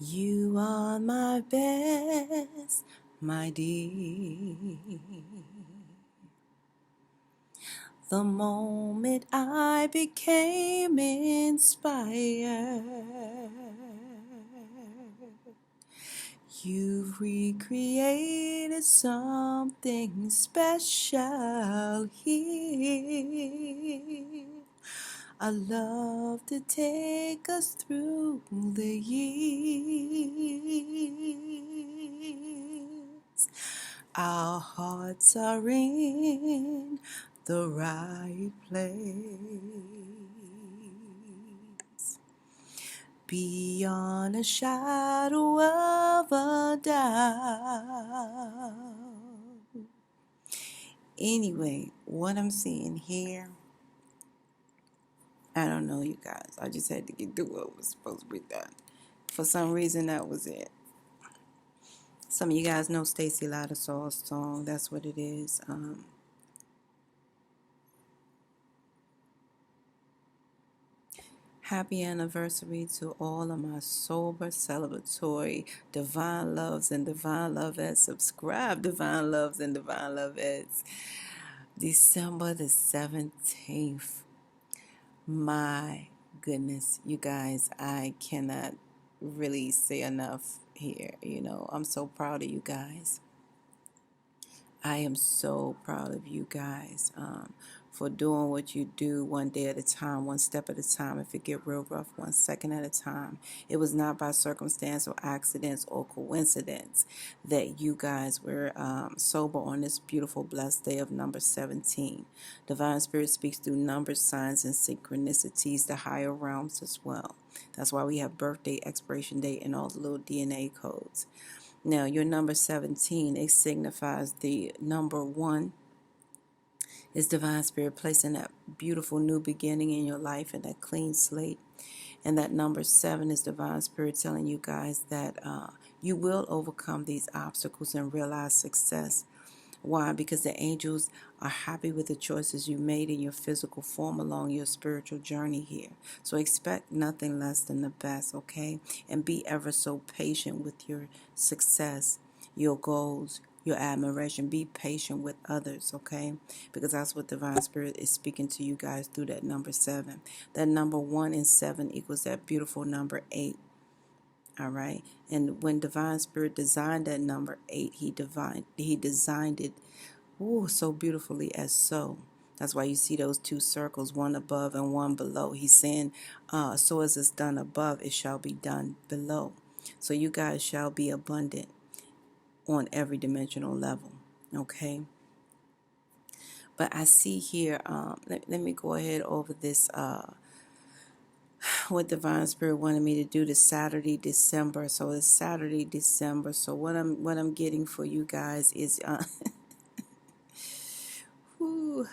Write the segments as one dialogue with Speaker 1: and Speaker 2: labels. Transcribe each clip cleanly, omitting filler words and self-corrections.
Speaker 1: You are my best, my dear. The moment I became inspired, you've recreated something special here. A love to take us through the years. Our hearts are in the right place, beyond a shadow of a doubt. Anyway, what I'm seeing here, I don't know, you guys. I just had to get through what was supposed to be done. For some reason, that was it. Some of you guys know Stacey Lattisaw song. That's what it is. Happy anniversary to all of my sober, celebratory divine loves and divine lovettes. Subscribe, divine loves and divine lovettes. December the 17th. My goodness, you guys, I cannot really say enough here. I'm so proud of you guys. I am so proud of you guys for doing what you do one day at a time, one step at a time. If it get real rough, 1 second at a time. It was not by circumstance or accidents or coincidence that you guys were sober on this beautiful, blessed day of number 17. Divine Spirit speaks through numbers, signs, and synchronicities, the higher realms as well. That's why we have birthday, expiration date, and all the little DNA codes. Now, your number 17, it signifies the number 1 is Divine Spirit placing that beautiful new beginning in your life and that clean slate. And that number 7 is Divine Spirit telling you guys that you will overcome these obstacles and realize success. Why? Because the angels are happy with the choices you made in your physical form along your spiritual journey here. So expect nothing less than the best, okay? And be ever so patient with your success, your goals, your admiration. Be patient with others, okay? Because that's what Divine Spirit is speaking to you guys through that number 7. That number 1 and 7 equals that beautiful number 8. All right. And when Divine Spirit designed that number 8, he designed it so beautifully as so. That's why you see those 2 circles, one above and one below. He's saying, so as it's done above, it shall be done below. So you guys shall be abundant on every dimensional level. Okay. But I see here, let me go ahead over this what Divine Spirit wanted me to do this Saturday, December. So it's Saturday, December. So what I'm getting for you guys is whew,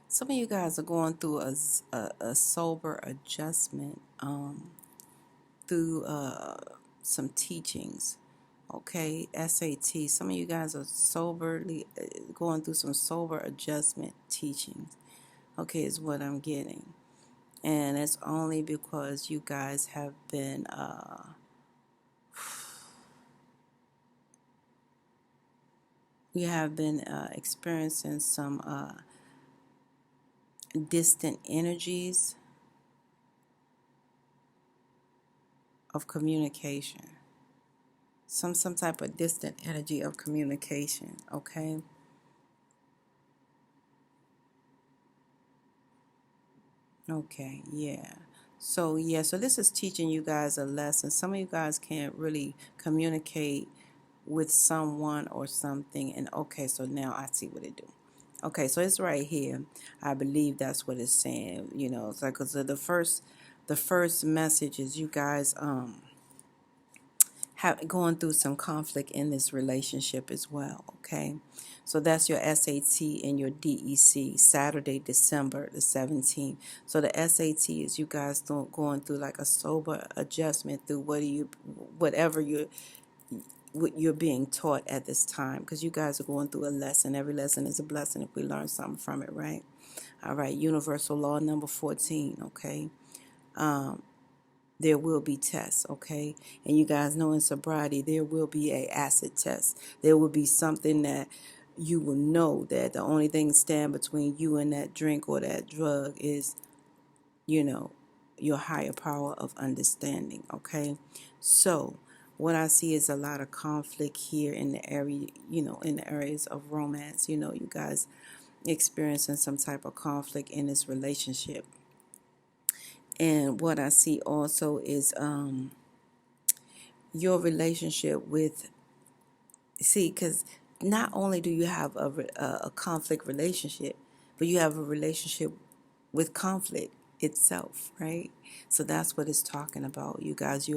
Speaker 1: some of you guys are going through a sober adjustment through some teachings. Okay, SAT. Some of you guys are soberly going through some sober adjustment teachings. Okay, is what I'm getting. And it's only because you guys have been we have been experiencing some distant energies of communication. Some type of distant energy of communication, okay? Okay, yeah. So this is teaching you guys a lesson. Some of you guys can't really communicate with someone or something, and okay, so now I see what it do. Okay, so it's right here. I believe that's what it's saying. It's like, because the first message is you guys going through some conflict in this relationship as well, okay? So that's your SAT and your DEC, Saturday, December the 17th. So the SAT is you guys going through like a sober adjustment through whatever what you're being taught at this time, because you guys are going through a lesson. Every lesson is a blessing if we learn something from it, right? All right, universal law number 14, okay? There will be tests, okay? And you guys know in sobriety, there will be a acid test. There will be something that you will know that the only thing stand between you and that drink or that drug is, you know, your higher power of understanding, okay? So what I see is a lot of conflict here in the area, in the areas of romance. You guys experiencing some type of conflict in this relationship. And what I see also is your relationship with, see, because not only do you have a conflict relationship, but you have a relationship with conflict itself, right? So that's what it's talking about, you guys.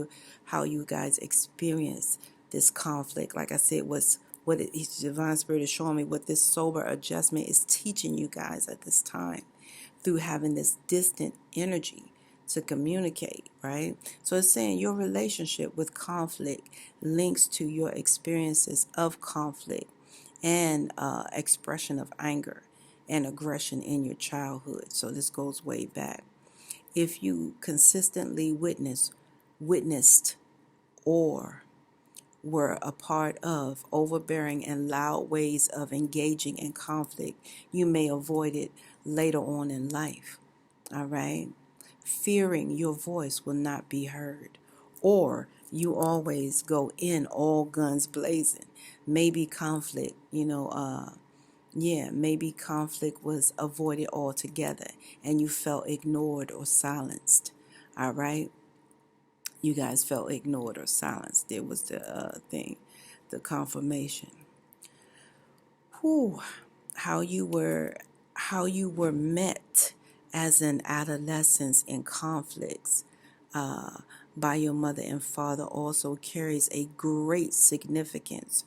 Speaker 1: How you guys experience this conflict. Like I said, what divine spirit is showing me, what this sober adjustment is teaching you guys at this time, through having this distant energy to communicate, right? So it's saying your relationship with conflict links to your experiences of conflict and expression of anger and aggression in your childhood. So this goes way back. If you consistently witnessed, or were a part of overbearing and loud ways of engaging in conflict, you may avoid it later on in life. All right? Fearing your voice will not be heard, or you always go in all guns blazing. Maybe conflict, maybe conflict was avoided altogether and you felt ignored or silenced. All right? You guys felt ignored or silenced. There was the thing, the confirmation. Whew. How you were met as an adolescence in conflicts by your mother and father also carries a great significance,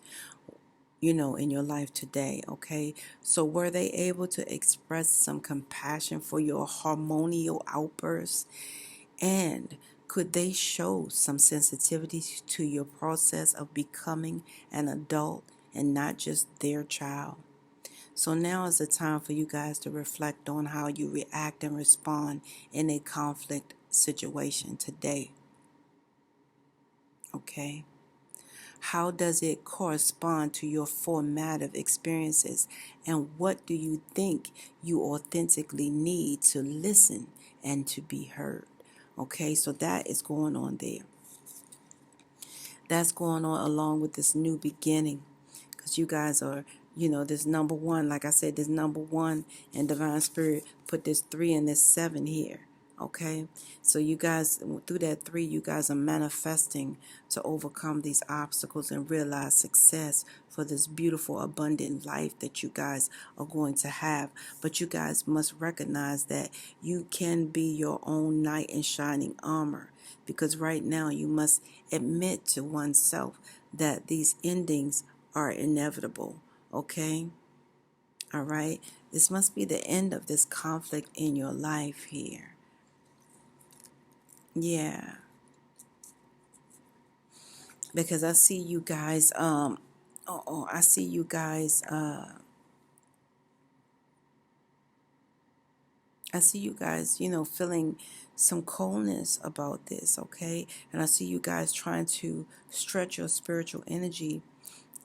Speaker 1: in your life today, okay? So were they able to express some compassion for your hormonal outbursts? And could they show some sensitivity to your process of becoming an adult and not just their child? So now is the time for you guys to reflect on how you react and respond in a conflict situation today. Okay? How does it correspond to your formative experiences? And what do you think you authentically need to listen and to be heard? Okay, so that is going on there. That's going on along with this new beginning. Because you guys are, this number one, like I said, this number one, and divine spirit put this 3 and this 7 here. Okay, so you guys, through that 3, you guys are manifesting to overcome these obstacles and realize success for this beautiful, abundant life that you guys are going to have. But you guys must recognize that you can be your own knight in shining armor, because right now you must admit to oneself that these endings are inevitable. Okay, all right, this must be the end of this conflict in your life here. Yeah, because I see you guys, I see you guys, feeling some coldness about this, okay? And I see you guys trying to stretch your spiritual energy,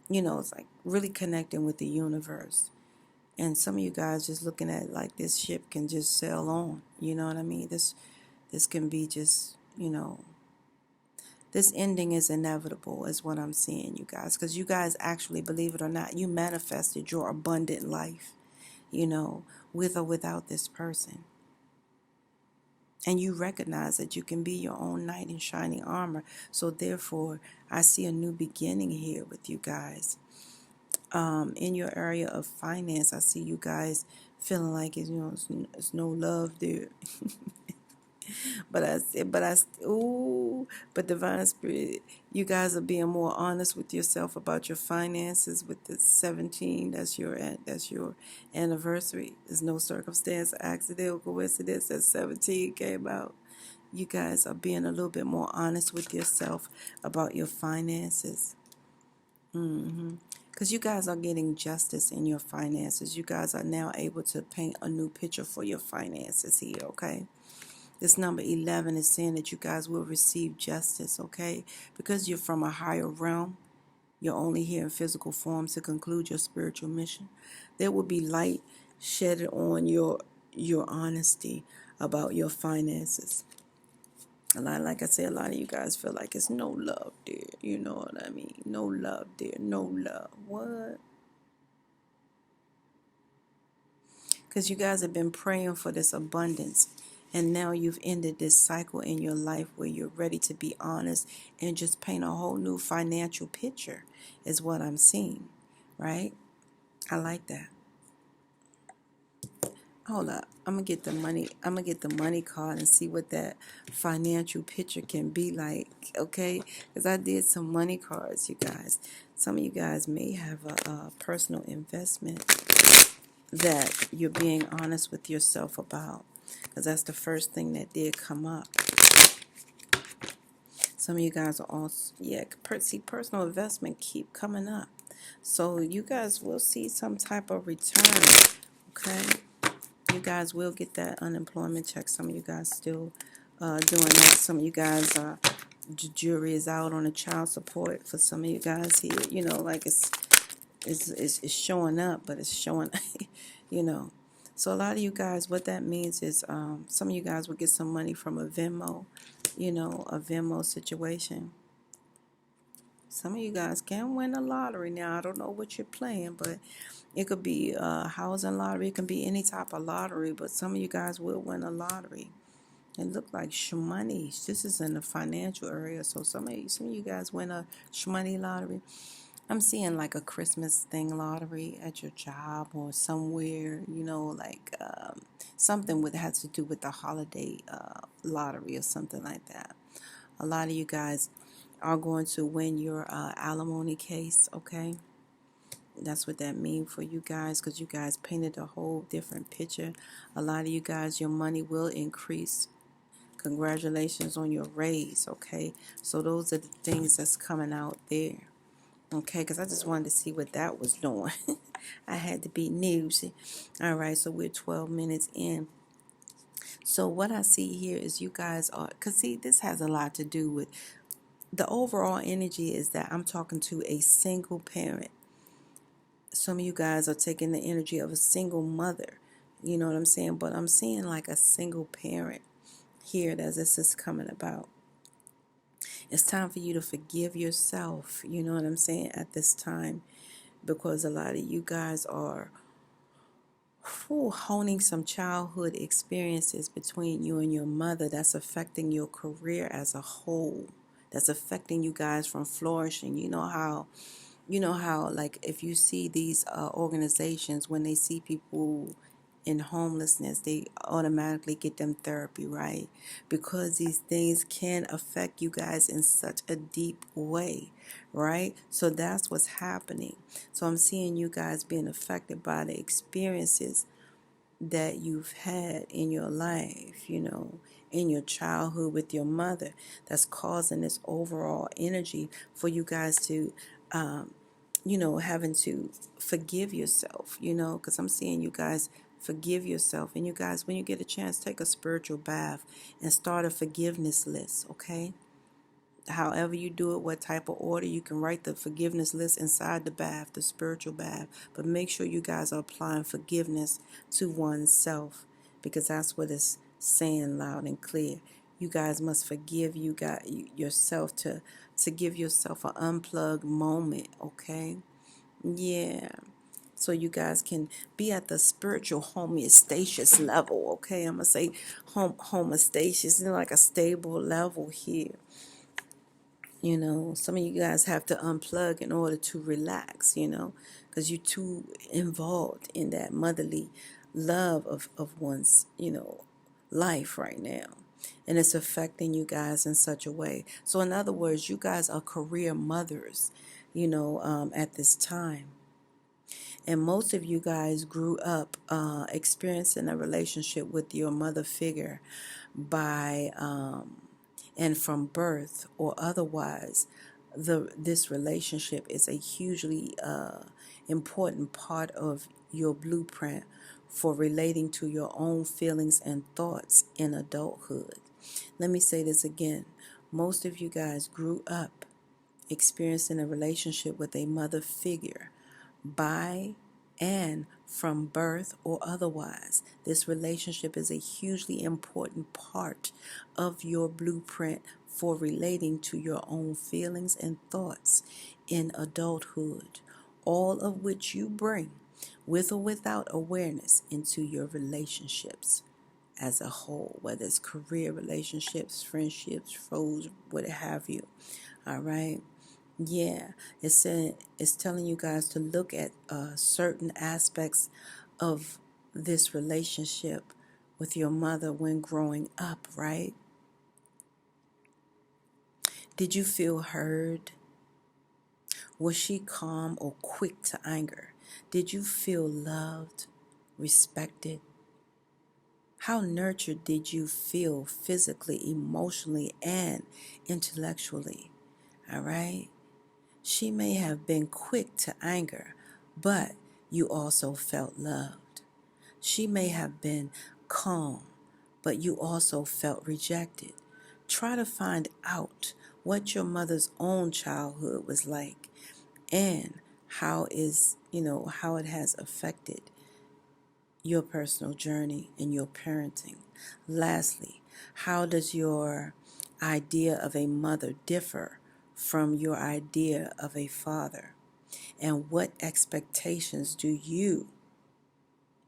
Speaker 1: it's like really connecting with the universe. And some of you guys just looking at it like this ship can just sail on, you know what I mean? This can be just, this ending is inevitable is what I'm seeing, you guys. Because you guys actually, believe it or not, you manifested your abundant life, with or without this person. And you recognize that you can be your own knight in shining armor. So therefore, I see a new beginning here with you guys. In your area of finance, I see you guys feeling like it's no love there. But Divine Spirit, you guys are being more honest with yourself about your finances with the 17. That's your anniversary. There's no circumstance, accident, or coincidence that 17 came out. You guys are being a little bit more honest with yourself about your finances. Because you guys are getting justice in your finances. You guys are now able to paint a new picture for your finances here, okay? This number 11 is saying that you guys will receive justice, okay? Because you're from a higher realm, you're only here in physical form to conclude your spiritual mission. There will be light shed on your honesty about your finances. Like I said, a lot of you guys feel like it's no love there. You know what I mean? No love there. No love. What? Because you guys have been praying for this abundance. And now you've ended this cycle in your life where you're ready to be honest and just paint a whole new financial picture is what I'm seeing. Right? I like that. Hold up. I'm gonna get the money. I'm gonna get the money card and see what that financial picture can be like. Okay, because I did some money cards, you guys. Some of you guys may have a personal investment that you're being honest with yourself about, because that's the first thing that did come up. Some of you guys are also, see, personal investment keep coming up. So you guys will see some type of return, okay? You guys will get that unemployment check. Some of you guys still doing that. Some of you guys, the jury is out on the child support for some of you guys here. You know, like it's showing up, but it's showing, you know. So a lot of you guys, what that means is some of you guys will get some money from a Venmo, you know, a Venmo situation. Some of you guys can win a lottery. Now, I don't know what you're playing, but it could be a housing lottery. It can be any type of lottery, but some of you guys will win a lottery. It look like shmoney. This is in the financial area, so some of you guys win a shmoney lottery. I'm seeing like a Christmas thing lottery at your job or somewhere, you know, like something that has to do with the holiday lottery or something like that. A lot of you guys are going to win your alimony case, okay? That's what that means for you guys, because you guys painted a whole different picture. A lot of you guys, your money will increase. Congratulations on your raise, okay? So those are the things that's coming out there, okay? Because I just wanted to see what that was doing. I had to be newsy. All right, so we're 12 minutes in. So what I see here is you guys are, because see, this has a lot to do with the overall energy is that I'm talking to a single parent. Some of you guys are taking the energy of a single mother. You know what I'm saying? But I'm seeing like a single parent here as this is coming about. It's time for you to forgive yourself. You know what I'm saying? At this time. Because a lot of you guys are honing some childhood experiences between you and your mother that's affecting your career as a whole. That's affecting you guys from flourishing. You know how like if you see these organizations, when they see people in homelessness, they automatically get them therapy, right? Because these things can affect you guys in such a deep way, right? So that's what's happening. So I'm seeing you guys being affected by the experiences that you've had in your life, you know, in your childhood with your mother, that's causing this overall energy for you guys to having to forgive yourself, because I'm seeing you guys forgive yourself. And you guys, when you get a chance, take a spiritual bath and start a forgiveness list, okay? However you do it, what type of order, you can write the forgiveness list inside the bath, the spiritual bath. But make sure you guys are applying forgiveness to oneself, because that's what it's saying loud and clear. You guys must forgive yourself to give yourself an unplugged moment, okay? Yeah. So you guys can be at the spiritual homeostasis level, okay? I'm going to say homeostasis, like a stable level here. Some of you guys have to unplug in order to relax, because you're too involved in that motherly love of one's, life right now. And it's affecting you guys in such a way. So in other words, you guys are career mothers, at this time. And most of you guys grew up experiencing a relationship with your mother figure by and from birth or otherwise. This relationship is a hugely important part of your blueprint for relating to your own feelings and thoughts in adulthood. Let me say this again. Most of you guys grew up experiencing a relationship with a mother figure by and from birth or otherwise. This relationship is a hugely important part of your blueprint for relating to your own feelings and thoughts in adulthood, all of which you bring, with or without awareness, into your relationships as a whole, whether it's career relationships, friendships, foes, what have you. All right. Yeah, it's telling you guys to look at certain aspects of this relationship with your mother when growing up, right? Did you feel heard? Was she calm or quick to anger? Did you feel loved, respected? How nurtured did you feel physically, emotionally, and intellectually? All right? She may have been quick to anger, but you also felt loved. She may have been calm, but you also felt rejected. Try to find out what your mother's own childhood was like and how it has affected your personal journey and your parenting. Lastly, how does your idea of a mother differ from your idea of a father? And what expectations do you,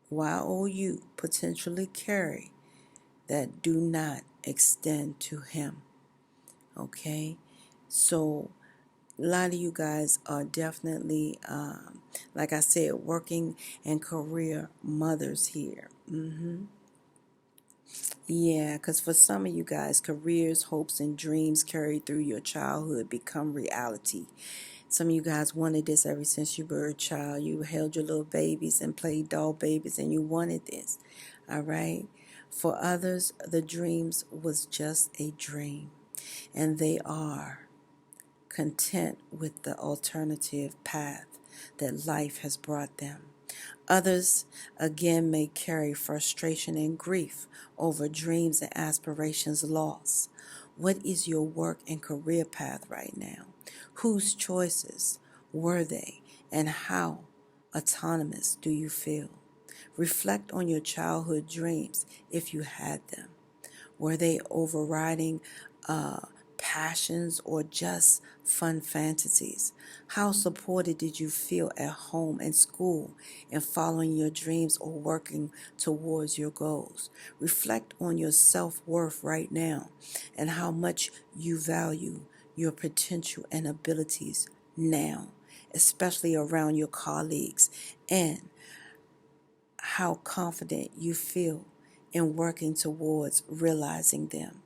Speaker 1: you potentially carry that do not extend to him? Okay? So a lot of you guys are definitely, like I said, working and career mothers here. Yeah, because for some of you guys, careers, hopes, and dreams carried through your childhood become reality. Some of you guys wanted this ever since you were a child. You held your little babies and played doll babies, and you wanted this. All right? For others, the dreams was just a dream, and they are content with the alternative path that life has brought them. Others, again, may carry frustration and grief over dreams and aspirations lost. What is your work and career path right now? Whose choices were they, and how autonomous do you feel? Reflect on your childhood dreams if you had them. Were they overriding passions or just fun fantasies? How supported did you feel at home and school in following your dreams or working towards your goals? Reflect on your self-worth right now and how much you value your potential and abilities now, especially around your colleagues, and how confident you feel in working towards realizing them.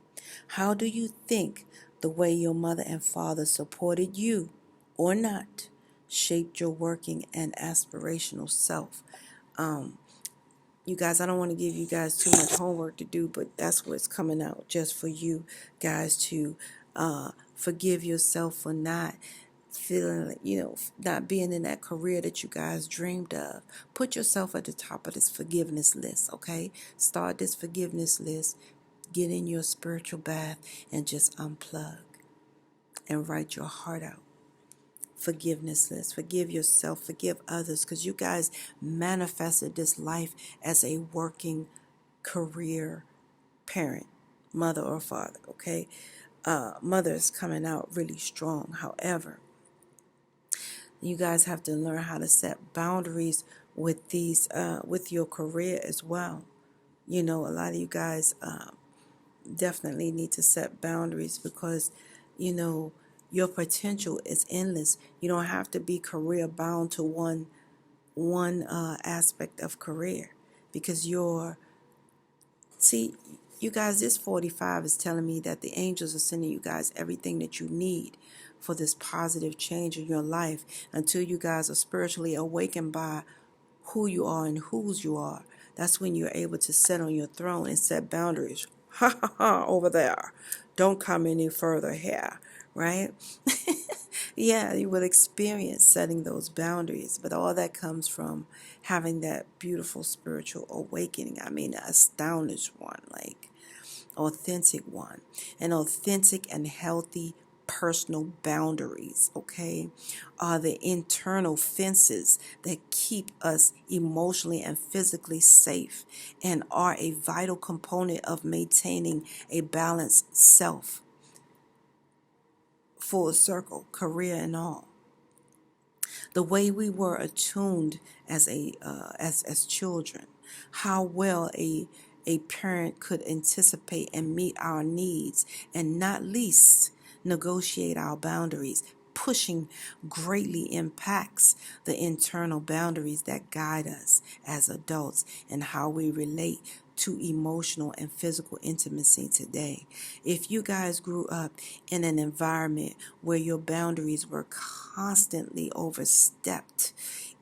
Speaker 1: How do you think the way your mother and father supported you or not shaped your working and aspirational self? You guys, I don't want to give you guys too much homework to do, but that's what's coming out just for you guys to forgive yourself for not feeling, not being in that career that you guys dreamed of. Put yourself at the top of this forgiveness list, okay? Start this forgiveness list, get in your spiritual bath, and just unplug and write your heart out. Forgiveness list. Forgive yourself, forgive others, because you guys manifested this life as a working career parent, mother or father, okay? Mother is coming out really strong. However, you guys have to learn how to set boundaries with with your career as well. A lot of you guys definitely need to set boundaries because, your potential is endless. You don't have to be career bound to one aspect of career because see, You guys, this 45 is telling me that the angels are sending you guys everything that you need for this positive change in your life until you guys are spiritually awakened by who you are and whose you are. That's when you're able to sit on your throne and set boundaries. Ha ha ha, over there. Don't come any further here, right? Yeah, you will experience setting those boundaries, but all that comes from having that beautiful spiritual awakening. I mean, an astounded one, like authentic one, an authentic and healthy personal boundaries, okay, are the internal fences that keep us emotionally and physically safe and are a vital component of maintaining a balanced self, full circle, career and all. The way we were attuned as children, how well a parent could anticipate and meet our needs, and not least negotiate our boundaries, pushing greatly impacts the internal boundaries that guide us as adults and how we relate to emotional and physical intimacy today. If you guys grew up in an environment where your boundaries were constantly overstepped,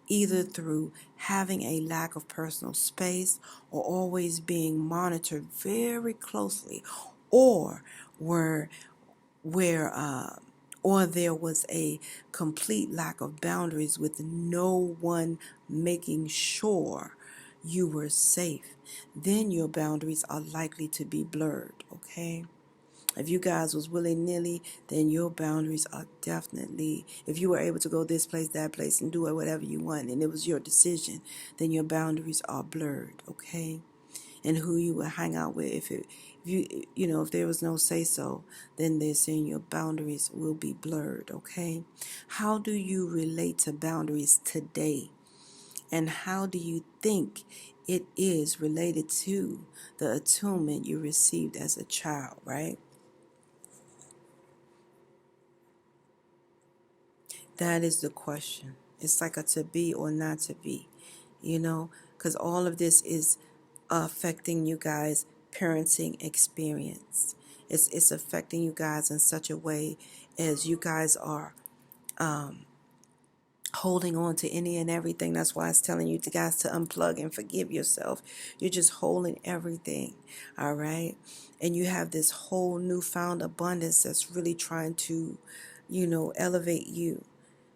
Speaker 1: either through having a lack of personal space or always being monitored very closely, or were where or there was a complete lack of boundaries with no one making sure you were safe, then your boundaries are likely to be blurred, okay? If you guys was willy-nilly, then your boundaries are definitely, if you were able to go this place, that place, and do it whatever you want, and it was your decision, then your boundaries are blurred, okay? And who you would hang out with, if there was no say so, then they're saying your boundaries will be blurred, okay? How do you relate to boundaries today? And how do you think it is related to the attunement you received as a child, right? That is the question. It's like a to be or not to be, because all of this is affecting you guys' parenting experience. It's affecting you guys in such a way as you guys are holding on to any and everything. That's why it's telling you guys to unplug and forgive yourself. You're just holding everything, all right? And you have this whole newfound abundance that's really trying to, elevate you.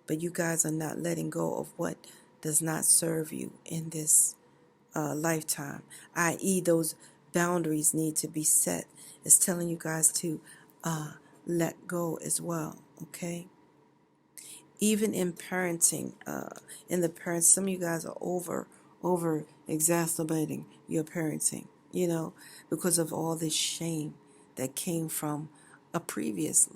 Speaker 1: But you guys are not letting go of what does not serve you in this lifetime, i.e. those boundaries need to be set. It's telling you guys to let go as well, okay? Even in parenting, in the parents, some of you guys are over exacerbating your parenting, because of all this shame that came from a previous,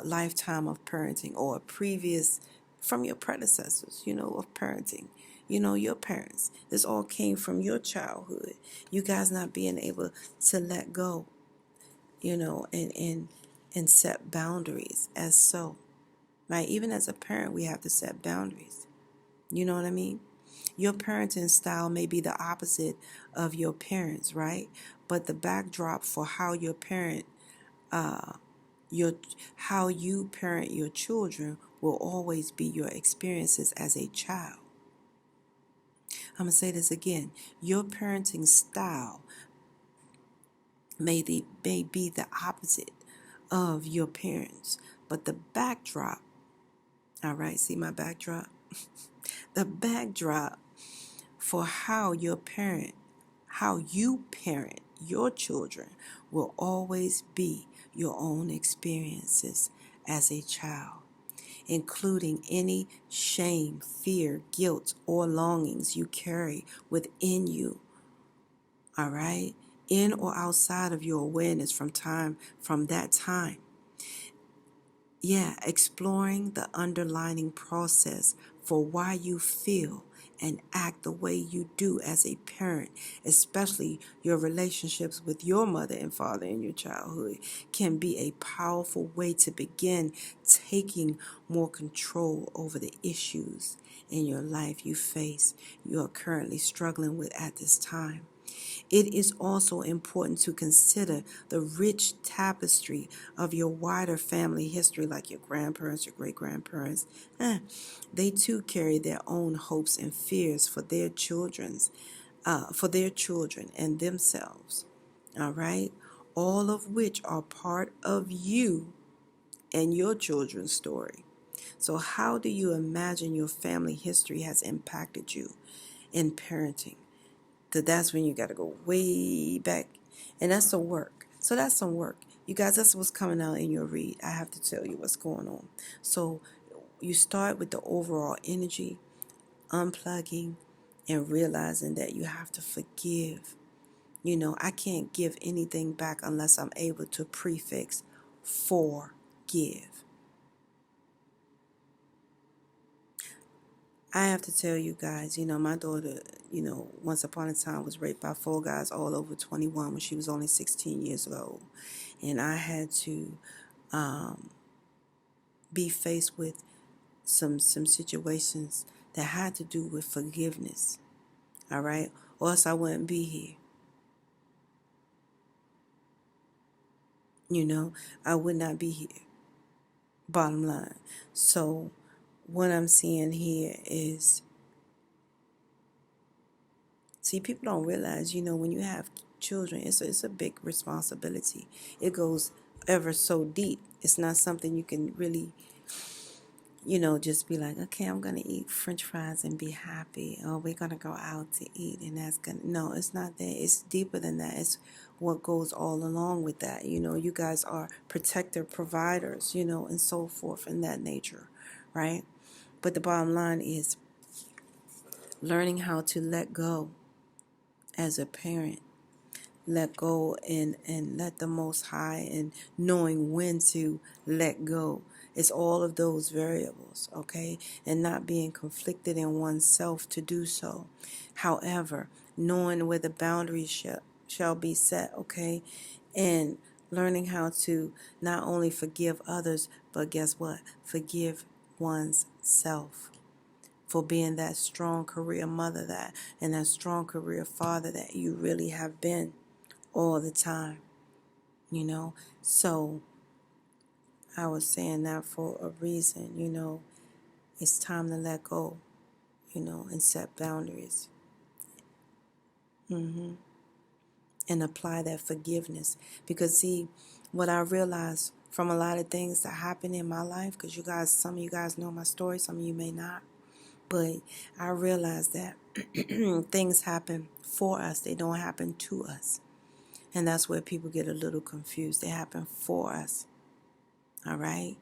Speaker 1: lifetime of parenting, or a previous from your predecessors, of parenting. Your parents. This all came from your childhood. You guys not being able to let go, and set boundaries as so. Right? Even as a parent, we have to set boundaries. You know what I mean? Your parenting style may be the opposite of your parents, right? But the backdrop for how your parent, how you parent your children will always be your experiences as a child. I'm gonna say this again. Your parenting style may be the opposite of your parents, but the backdrop. All right, see my backdrop? The backdrop for how you parent your children will always be your own experiences as a child, including any shame, fear, guilt, or longings you carry within you, all right? In or outside of your awareness from that time. Yeah, exploring the underlying process for why you feel and act the way you do as a parent, especially your relationships with your mother and father in your childhood, can be a powerful way to begin taking more control over the issues in your life you are currently struggling with at this time. It is also important to consider the rich tapestry of your wider family history, like your grandparents, your great-grandparents. They too carry their own hopes and fears for their children and themselves. All right? All of which are part of you and your children's story. So how do you imagine your family history has impacted you in parenting? That's when you got to go way back. And that's some work. So that's some work. You guys, that's what's coming out in your read. I have to tell you what's going on. So you start with the overall energy, unplugging, and realizing that you have to forgive. I can't give anything back unless I'm able to prefix forgive. I have to tell you guys, my daughter, once upon a time was raped by 4 guys all over 21 when she was only 16 years old. And I had to be faced with some situations that had to do with forgiveness. All right? Or else I wouldn't be here. I would not be here. Bottom line. So what I'm seeing here is, see, people don't realize, when you have children, it's a big responsibility. It goes ever so deep. It's not something you can really, just be like, okay, I'm going to eat French fries and be happy. Or we're going to go out to eat and that's going to, no, it's not that. It's deeper than that. It's what goes all along with that. You guys are protector providers, and so forth in that nature, right? But the bottom line is learning how to let go as a parent. Let go and let the Most High, and knowing when to let go. It's all of those variables, okay? And not being conflicted in oneself to do so. However, knowing where the boundaries shall be set, okay? And learning how to not only forgive others, but guess what? Forgive one's self for being that strong career mother and that strong career father that you really have been all the time, So I was saying that for a reason, It's time to let go, and set boundaries. And apply that forgiveness. Because, see, what I realized from a lot of things that happened in my life, because some of you guys know my story, some of you may not, but I realized that things happen for us, they don't happen to us. And that's where people get a little confused. They happen for us. All right?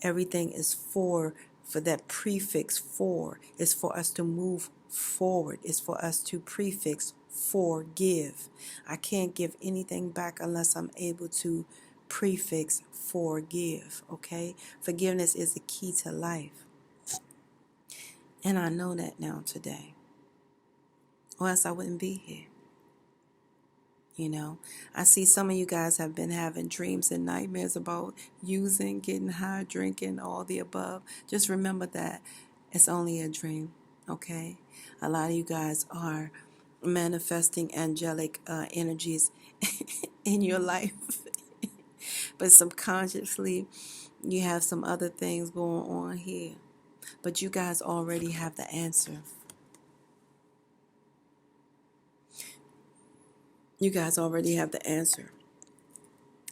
Speaker 1: Everything is for that prefix for. It's for us to move forward. It's for us to prefix forgive. I can't give anything back unless I'm able to prefix forgive. Okay? Forgiveness is the key to life. And I know that now today. Or else I wouldn't be here. I see some of you guys have been having dreams and nightmares about using, getting high, drinking, all the above. Just remember that it's only a dream, okay? A lot of you guys are manifesting angelic energies in your life. But subconsciously, you have some other things going on here. But you guys already have the answer. You guys already have the answer.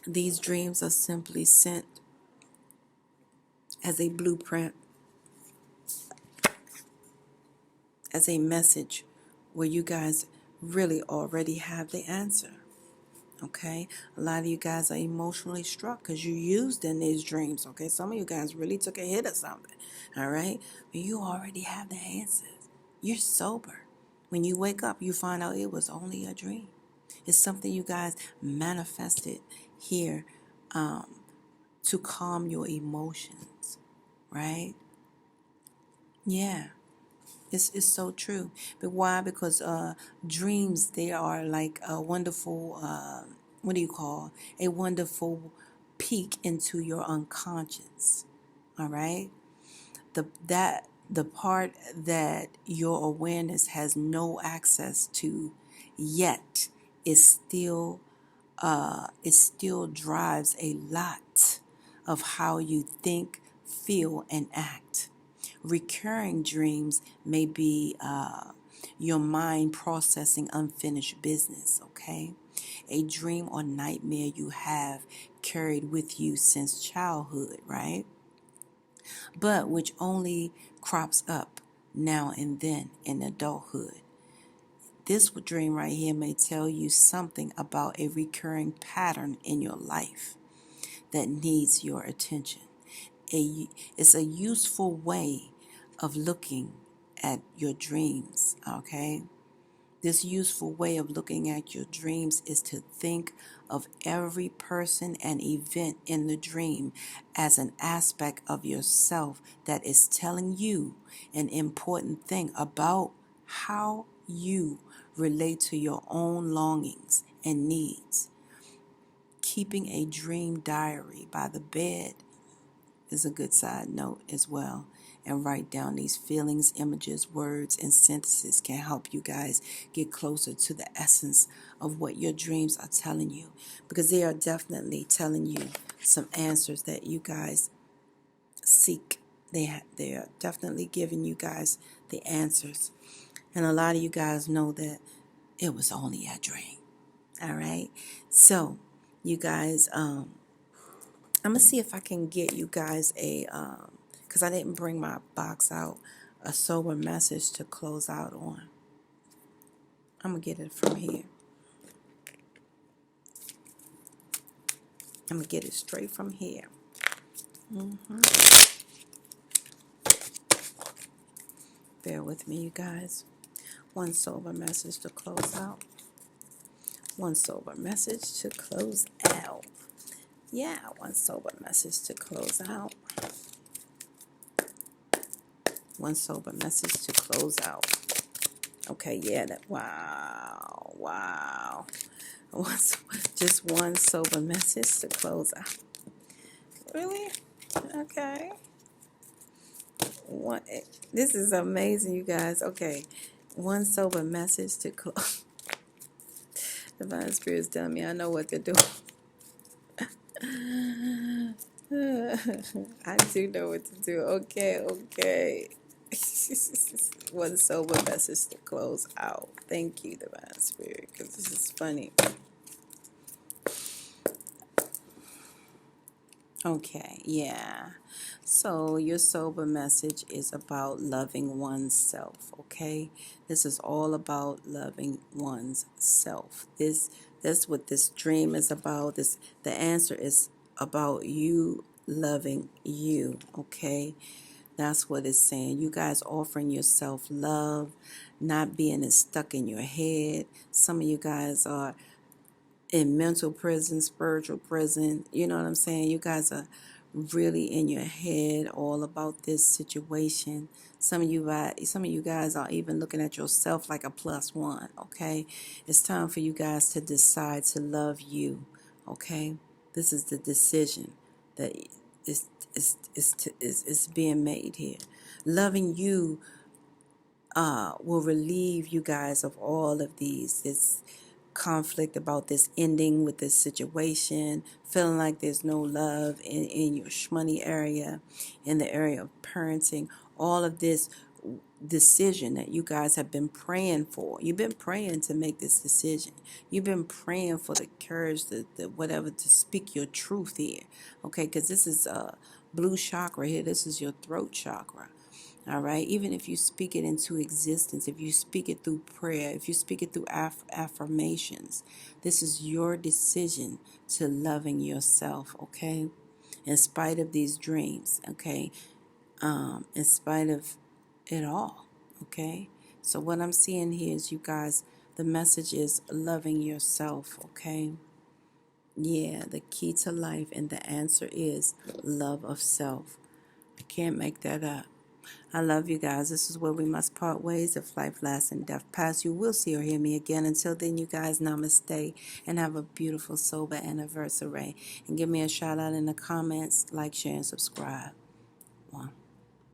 Speaker 1: These dreams are simply sent as a blueprint, as a message where you guys really already have the answer. Okay? A lot of you guys are emotionally struck because you used in these dreams. Okay? Some of you guys really took a hit or something. All right? But you already have the answers. You're sober. When you wake up, you find out it was only a dream. It's something you guys manifested here to calm your emotions, right? Yeah, it's so true. But why? Because dreams, they are like a wonderful, what do you call, a wonderful peek into your unconscious, all right? The part that your awareness has no access to yet it still drives a lot of how you think, feel, and act. Recurring dreams may be your mind processing unfinished business, okay? A dream or nightmare you have carried with you since childhood, right? But which only crops up now and then in adulthood. This dream right here may tell you something about a recurring pattern in your life that needs your attention. It's a useful way of looking at your dreams, okay? This useful way of looking at your dreams is to think of every person and event in the dream as an aspect of yourself that is telling you an important thing about how you relate to your own longings and needs. Keeping a dream diary by the bed is a good side note as well. And write down these feelings, images, words, and sentences can help you guys get closer to the essence of what your dreams are telling you, because they are definitely telling you some answers that you guys seek. They are definitely giving you guys the answers. And a lot of you guys know that it was only a dream. All right. So, you guys, I'm going to see if I can get you guys because I didn't bring my box out, a sober message to close out on. I'm going to get it from here. I'm going to get it straight from here. Bear with me, you guys. One sober message to close out. One sober message to close out. Yeah, one sober message to close out. One sober message to close out. Okay, yeah, wow. Just one sober message to close out. Really? Okay. This is amazing, you guys. Okay, one sober message to close. Divine Spirit is telling me I know what to do. I do know what to do. Okay. One sober message to close out. Thank you, Divine Spirit, because this is funny. Okay, yeah. So your sober message is about loving oneself, okay? This is all about loving one's self. That's what this dream is about. The answer is about you loving you, okay? That's what it's saying. You guys offering yourself love, not being as stuck in your head. Some of you guys are in mental prison, spiritual prison. You know what I'm saying? You guys are really in your head all about this situation. Some of you guys are even looking at yourself like a +1, okay? It's time for you guys to decide to love you, okay? This is the decision that is being made here. Loving you will relieve you guys of all of this conflict about this ending with this situation, feeling like there's no love in your shmoney area, in the area of parenting, all of this decision that you guys have been praying for. You've been praying to make this decision. You've been praying for the courage, the whatever, to speak your truth here, okay? Because this is blue chakra here. This is your throat chakra. All right, even if you speak it into existence, if you speak it through prayer, if you speak it through affirmations, this is your decision to loving yourself, okay? In spite of these dreams, okay? In spite of it all, okay? So what I'm seeing here is, you guys, the message is loving yourself, okay? Yeah, the key to life, and the answer is love of self. I can't make that up. I love you guys. This is where we must part ways. If life lasts and death pass, you will see or hear me again. Until then, you guys, namaste, and have a beautiful, sober anniversary. And give me a shout out in the comments, like, share, and subscribe.